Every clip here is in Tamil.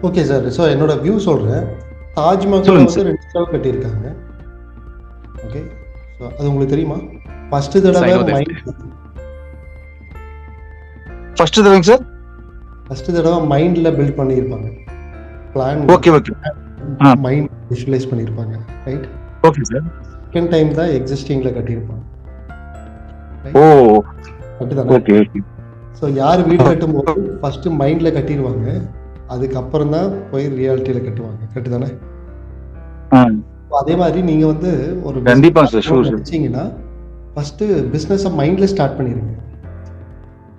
Okay sir. ஸோ என்னோட வியூ சொல்றேன். தாஜ்மஹால சொல்லுங்க வந்து சார். 2 தடவ கட்டியிருக்காங்க. ஓகே. ஸோ அது உங்களுக்கு தெரியுமா? ஃபர்ஸ்ட் Yes, I தடவ know that. மைண்ட் ஃபர்ஸ்ட் தடவைங்க சார். ஃபர்ஸ்ட் தடவ மைண்ட்ல பில்ட் பண்ணியிருப்பாங்க. Plan okay okay. ஆ மைண்ட் விஷுவலைஸ் பண்ணியிருப்பாங்க. Right? Okay sir. Second time தான் எக்ஸிஸ்டிங்ல கட்டியிருப்பாங்க. ஓ அப்படிதானே? Okay okay. ஸோ யார் வீடு கட்டும்போது ஃபர்ஸ்ட் மைண்ட்ல கட்டிடுவாங்க. அதுக்கப்புறம் தான் போய் ரியாலிட்டியில கட்டுவாங்க. கரெக்ட் ஆ அதே மாதிரி நீங்க வந்து ஒரு கண்டிப்பா சார். Sure sir. நினைச்சீங்கன்னா ஃபர்ஸ்ட் பிசினஸ் மைண்ட்ல ஸ்டார்ட் பண்ணிருங்க.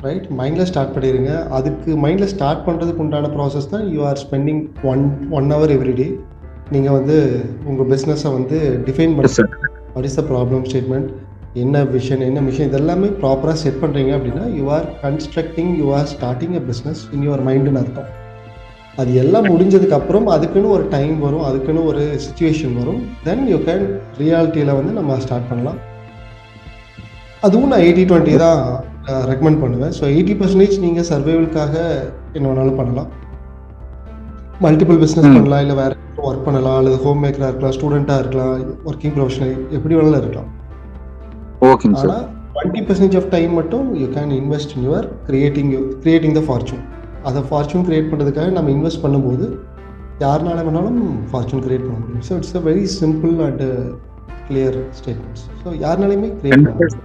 ரைட்? மைண்ட்ல ஸ்டார்ட் பண்ணிருங்க. அதுக்கு மைண்ட்ல ஸ்டார்ட் பண்றதுக்கு உண்டான ப்ராசஸ் தான் you are spending one hour everyday. நீங்க வந்து உங்க பிசினஸை வந்து டிஃபைன் Yes, பண்ணி sir. What is the problem statement, என்ன விஷன், என்ன மிஷன், இதெல்லாமே ப்ராப்பராக செட் பண்ணுறீங்க அப்படின்னா you are constructing, you are starting a business in your மைண்டுன்னு அர்த்தம். அது எல்லாம் முடிஞ்சதுக்கு அப்புறம் அதுக்குன்னு ஒரு டைம் வரும், அதுக்குன்னு ஒரு சுச்சுவேஷன் வரும். தென் யூ கேன் ரியாலிட்டியில் வந்து நம்ம ஸ்டார்ட் பண்ணலாம். அதுவும் நான் 80-20 தான் ரெக்கமெண்ட் பண்ணுவேன். ஸோ 80% நீங்கள் சர்வைவலுக்காக என்ன வேணாலும் பண்ணலாம். மல்டிபிள் பிஸ்னஸ் பண்ணலாம், இல்லை வேறு ஒர்க் பண்ணலாம், அல்லது ஹோம் மேக்கராக இருக்கலாம், ஸ்டூடெண்ட்டாக இருக்கலாம், ஒர்க்கிங் ப்ரொஃபஷனல், எப்படி வேணாலும் இருக்கலாம். ஓகேங்க சார். ஆனால் 20% ஆஃப் டைம் மட்டும் you can invest in your creating the fortune. அதை ஃபார்ச்சூன் கிரியேட் பண்ணுறதுக்காக நம்ம இன்வெஸ்ட் பண்ணும்போது யாருனால வேணாலும் ஃபார்ச்சூன் கிரியேட் பண்ண முடியும். So it's a very simple and clear statements. So யாருனாலையுமே கிரியேட் பண்ண முடியும்.